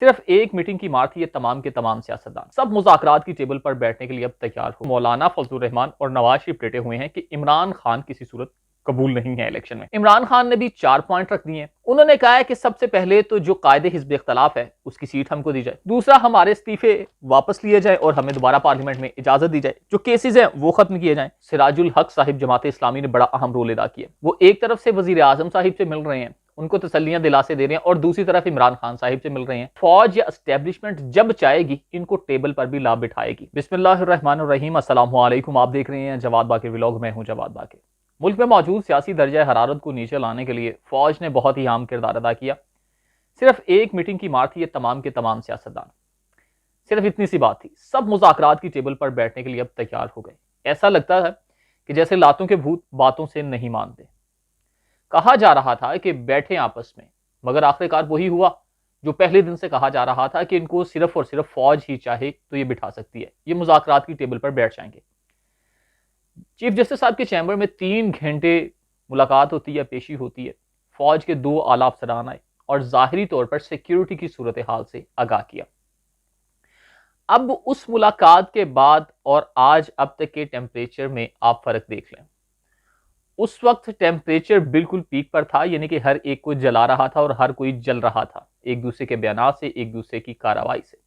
सिर्फ एक मीटिंग की मार थी ये तमाम के तमाम सियासतदान सब मुज़ाकरात की टेबल पर बैठने के लिए अब तैयार हो। मौलाना फजलुर रहमान और नवाज शरीफ लेटे हुए हैं कि इमरान खान किसी सूरत कबूल नहीं है इलेक्शन में। इमरान खान ने भी 4 पॉइंट रख दिए हैं। उन्होंने कहा है कि सबसे पहले तो जो कायदे हिज़्ब इख्तलाफ है उसकी सीट हमको दी जाए, दूसरा हमारे इस्तीफे वापस लिए जाए और हमें दोबारा पार्लियामेंट में इजाजत दी जाए, जो केसेस हैं वो खत्म किए जाएं। सिराजुल हक साहिब जमात इस्लामी ने बड़ा अहम रोल अदा किया। वो एक तरफ से वजीर आजम साहिब से मिल रहे हैं, उनको तसल्लियां दिलासे दे रहे हैं, और दूसरी तरफ इमरान खान साहिब से मिल रहे हैं। फौज या एस्टेब्लिशमेंट जब चाहेगी इनको टेबल पर भी ला बिठाएगी। बिस्मिल्लाहिर्रहमानिर्रहीम, अस्सलाम वालेकुम। आप देख रहे हैं जवाद बाकी व्लॉग, मैं हूं जवाद बाकी। मुल्क में मौजूद सियासी दर्जा हरारत को नीचे लाने के लिए फौज ने बहुत ही अहम किरदार अदा किया। सिर्फ एक मीटिंग की मार थी ये तमाम के तमाम सियासतदान। सिर्फ इतनी सी बात थी, सब मुज़ाकरात की टेबल पर बैठने के लिए अब तैयार हो गए। ऐसा लगता है कि जैसे लातों के भूत बातों से नहीं मानते। कहा जा रहा था कि बैठे आपस में, मगर आखिरकार वही हुआ जो पहले दिन से कहा जा रहा था कि इनको सिर्फ और सिर्फ फौज ही चाहे तो ये बिठा सकती है, ये मुज़ाकरात की टेबल पर बैठ जाएंगे। चीफ जस्टिस साहब के चैम्बर में 3 घंटे मुलाकात होती है, पेशी होती है। फौज के 2 आला अफसरान आए और जाहिरी तौर पर सिक्योरिटी की सूरत हाल से आगाह किया। अब उस मुलाकात के बाद और आज अब तक के टेम्परेचर में आप फर्क देख लें। उस वक्त टेम्परेचर बिल्कुल पीक पर था, यानी कि हर एक को जला रहा था और हर कोई जल रहा था, एक दूसरे के बयान से, एक दूसरे की कार्रवाई से।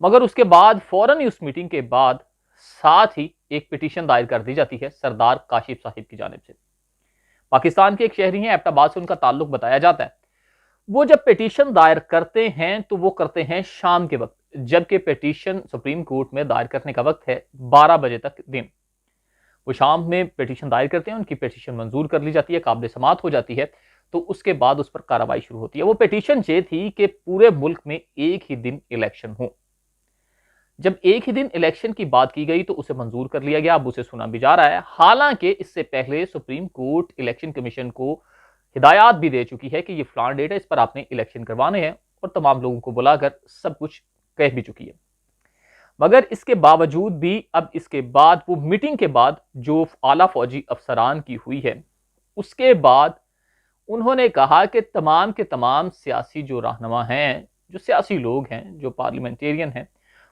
मगर उसके बाद फौरन उस मीटिंग के बाद साथ ही एक पिटीशन दायर कर दी जाती है सरदार काशिफ साहिब की जानिब से। पाकिस्तान के एक शहरी हैं, एबटाबाद से उनका ताल्लुक बताया जाता है। वो जब पिटीशन दायर करते हैं तो वो करते हैं शाम के वक्त, जबकि पिटीशन सुप्रीम कोर्ट में दायर करने का वक्त है 12 बजे तक दिन। वो शाम में पिटीशन दायर करते हैं, उनकी पिटीशन मंजूर कर ली जाती है, काबिल समात हो जाती है, तो उसके बाद उस पर कार्रवाई शुरू होती है। वो पिटीशन ये थी कि पूरे मुल्क में एक ही दिन इलेक्शन हो। जब एक ही दिन इलेक्शन की बात की गई तो उसे मंजूर कर लिया गया। अब उसे सुना भी जा रहा है। हालांकि इससे पहले सुप्रीम कोर्ट इलेक्शन कमीशन को हिदायत भी दे चुकी है कि ये फलान डेट है, इस पर आपने इलेक्शन करवाने हैं, और तमाम लोगों को बुलाकर सब कुछ कह भी चुकी है। मगर इसके बावजूद भी अब इसके बाद वो मीटिंग के बाद जो आला फौजी अफसरान की हुई है, उसके बाद उन्होंने कहा कि तमाम के तमाम सियासी जो रहनुमा हैं, जो सियासी लोग हैं, जो पार्लियामेंटेरियन हैं,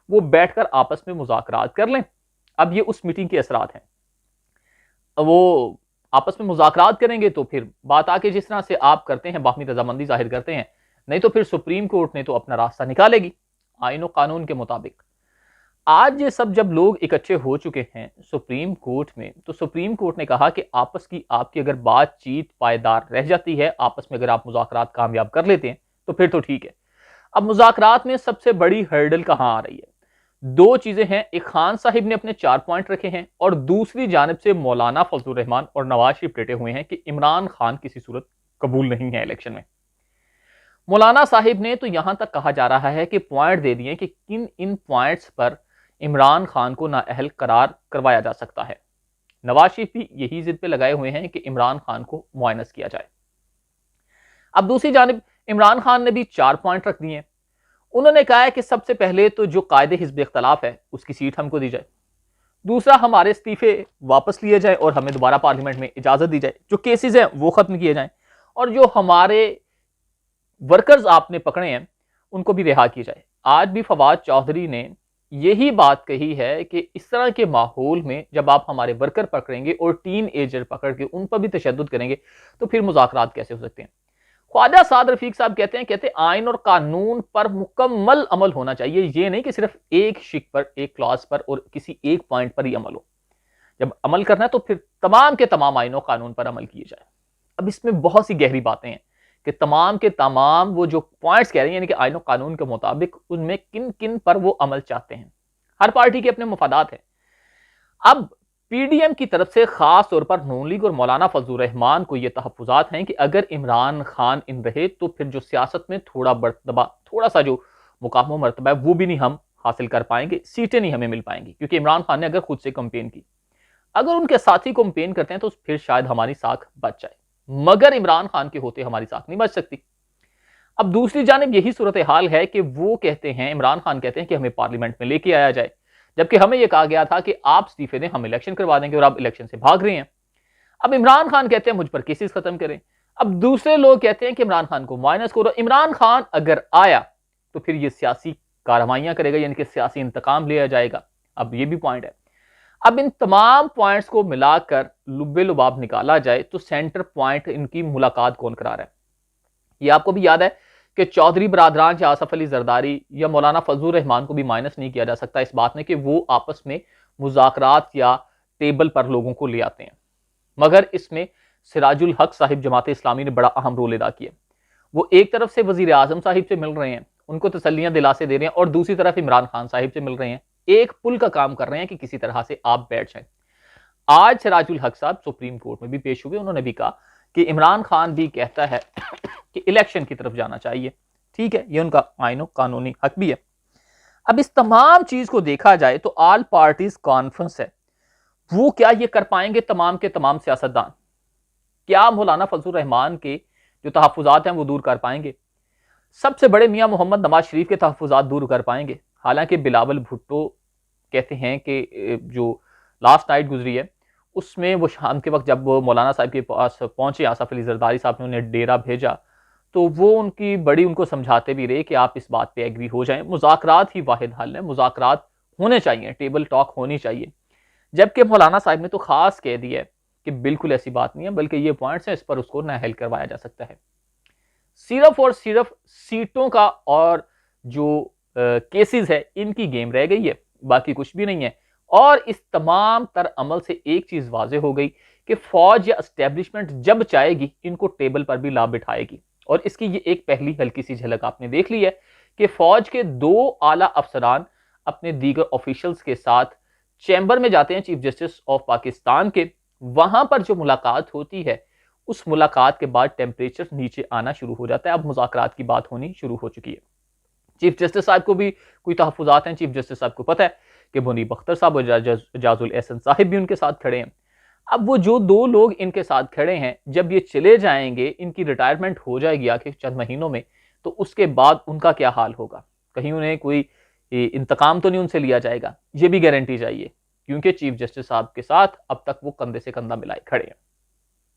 वो बैठकर आपस में मुज़ाकरात कर लें। अब ये उस मीटिंग के असरात हैं। वो आपस में मुज़ाकरात करेंगे तो फिर बात आके जिस तरह से आप करते हैं, बाहमी रजामंदी जाहिर करते हैं, नहीं तो फिर सुप्रीम कोर्ट ने तो अपना रास्ता निकालेगी आईन और कानून के मुताबिक। आज ये सब जब लोग इकट्ठे हो चुके हैं सुप्रीम कोर्ट में, तो सुप्रीम कोर्ट ने कहा कि आपस की आपकी अगर बातचीत पायदार रह जाती है, आपस में अगर आप मुज़ाकरात कामयाब कर लेते हैं तो फिर तो ठीक है। अब मुज़ाकरात में सबसे बड़ी हर्डल कहां आ रही है? 2 चीजें हैं। एक, खान साहिब ने अपने 4 पॉइंट रखे हैं, और दूसरी जानिब से मौलाना फजलुर रहमान और नवाज शरीफ लेटे हुए हैं कि इमरान खान किसी सूरत कबूल नहीं है इलेक्शन में। मौलाना साहिब ने तो यहां तक कहा जा रहा है कि पॉइंट दे दिए कि किन इन पॉइंट्स पर इमरान खान को नाअहल करार करवाया जा सकता है। नवाज शरीफ भी यही जिद पे लगाए हुए हैं कि इमरान खान को मुआयनस किया जाए। अब दूसरी जानिब इमरान खान ने भी 4 पॉइंट रख दिए हैं। उन्होंने कहा है कि सबसे पहले तो जो कायदे हिज़्ब इख्तलाफ है उसकी सीट हमको दी जाए, दूसरा हमारे इस्तीफे वापस लिए जाए और हमें दोबारा पार्लियामेंट में इजाजत दी जाए, जो केसेस हैं वो खत्म किए जाएं, और जो हमारे वर्कर्स आपने पकड़े हैं उनको भी रिहा किया जाए। आज भी फवाद चौधरी ने यही बात कही है कि इस तरह के माहौल में जब आप हमारे वर्कर पकड़ेंगे और टीन एजर पकड़ के उन पर भी तशद्दुद करेंगे तो फिर मुज़ाकरात कैसे हो सकते हैं। ख्वाजा साद रफीक साहब कहते आइन और कानून पर मुकम्मल अमल होना चाहिए, ये नहीं कि सिर्फ एक शिक पर, एक क्लॉज पर और किसी एक पॉइंट पर ही अमल हो। जब अमल करना है तो फिर तमाम के तमाम आइन और कानून पर अमल किए जाए। अब इसमें बहुत सी गहरी बातें हैं कि तमाम के तमाम वो जो पॉइंट्स कह रहे हैं, यानी कि आइन और कानून के मुताबिक उनमें किन किन पर वो अमल चाहते हैं। हर पार्टी के अपने मुफादात हैं। अब पीडीएम की तरफ से खास तौर पर नून लीग और मौलाना फजलुर रहमान को यह तहफ़्फ़ुज़ात हैं कि अगर इमरान खान इन रहे तो फिर जो सियासत में थोड़ा सा जो मुकाम मरतबा है वो भी नहीं हम हासिल कर पाएंगे, सीटें नहीं हमें मिल पाएंगी, क्योंकि इमरान खान ने अगर खुद से कंपेन की, अगर उनके साथी कंपेन करते हैं तो फिर शायद हमारी साख बच जाए, मगर इमरान खान के होते हमारी साख नहीं बच सकती। अब दूसरी जानिब यही सूरत हाल है कि वो कहते हैं, इमरान खान कहते हैं कि हमें पार्लियामेंट में लेके आया जाए, जबकि हमें यह कहा गया था कि आप इस्तीफे दें, हम इलेक्शन करवा देंगे, और आप इलेक्शन से भाग रहे हैं। अब इमरान खान कहते हैं मुझ पर केसेस खत्म करें। अब दूसरे लोग कहते हैं कि इमरान खान को माइनस करो। इमरान खान अगर आया तो फिर ये सियासी कार्रवाइयां करेगा, यानी कि सियासी इंतकाम लिया जाएगा। अब ये भी पॉइंट है। अब इन तमाम पॉइंट्स को मिलाकर लुब्बे लुबाब निकाला जाए तो सेंटर पॉइंट इनकी मुलाकात कौन करा रहा है। ये आपको भी याद है कि चौधरी बरादरान या आसफ अली जरदारी या मौलाना फजलुर रहमान को भी माइनस नहीं किया जा सकता इस बात में कि वो आपस में मुज़ाकरात या टेबल पर लोगों को ले आते हैं, मगर इसमें सिराजुल हक साहिब जमात इस्लामी ने बड़ा अहम रोल अदा किया। वो एक तरफ से वजीर आजम साहिब से मिल रहे हैं, उनको तसल्लियां दिलासे दे रहे हैं, और दूसरी तरफ इमरान खान साहिब से मिल रहे हैं, एक पुल का काम कर रहे हैं कि किसी तरह से आप बैठ जाएं। आज सिराजुल हक साहब सुप्रीम कोर्ट में भी पेश हुए, उन्होंने भी कहा कि इमरान खान भी कहता है कि इलेक्शन की तरफ जाना चाहिए। ठीक है, ये उनका आईनो कानूनी हक भी है। अब इस तमाम चीज को देखा जाए तो ऑल पार्टीज कॉन्फ्रेंस है, वो क्या ये कर पाएंगे तमाम के तमाम सियासतदान? क्या मौलाना फजलुर रहमान के जो तहफुजात हैं वो दूर कर पाएंगे? सबसे बड़े मियां मोहम्मद नवाज शरीफ के तहफुजात दूर कर पाएंगे? हालांकि बिलावल भुट्टो कहते हैं कि जो लास्ट नाइट गुजरी है उसमें वो शाम के वक्त जब वो मौलाना साहब के पास पहुंचे, आसफ अली जरदारी साहब ने उन्हें डेरा भेजा, तो वो उनकी बड़ी उनको समझाते भी रहे कि आप इस बात पे एग्री हो जाएं, मुज़ाकरात ही वाहिद हल है, मुज़ाकरात होने चाहिए, टेबल टॉक होनी चाहिए। जबकि मौलाना साहब ने तो खास कह दिया है कि बिल्कुल ऐसी बात नहीं है, बल्कि ये पॉइंट्स हैं, इस पर उसको ना हल करवाया जा सकता है। सिर्फ और सिर्फ सीटों का और जो केसेस है इनकी गेम रह गई है, बाकी कुछ भी नहीं है। और इस तमाम तर अमल से एक चीज वाज़ेह हो गई कि फौज या एस्टेब्लिशमेंट जब चाहेगी इनको टेबल पर भी ला बिठाएगी। और इसकी ये एक पहली हल्की सी झलक आपने देख ली है कि फौज के 2 आला अफसरान अपने दीगर ऑफिशियल्स के साथ चैम्बर में जाते हैं चीफ जस्टिस ऑफ पाकिस्तान के। वहां पर जो मुलाकात होती है, उस मुलाकात के बाद टेम्परेचर नीचे आना शुरू हो जाता है। अब मुज़ाकरात की बात होनी शुरू हो चुकी है। चीफ जस्टिस साहब को भी कोई तहफुजात हैं, चीफ जस्टिस साहब को पता है कि मुनीब अख्तर साहब और जाजुल एहसन साहिब भी उनके साथ खड़े हैं। अब वो जो 2 लोग इनके साथ खड़े हैं, जब ये चले जाएंगे, इनकी रिटायरमेंट हो जाएगी आखिर चंद महीनों में, तो उसके बाद उनका क्या हाल होगा? कहीं उन्हें कोई इंतकाम तो नहीं उनसे लिया जाएगा? ये भी गारंटी चाहिए, क्योंकि चीफ जस्टिस साहब के साथ अब तक वो कंधे से कंधा मिलाए खड़े हैं।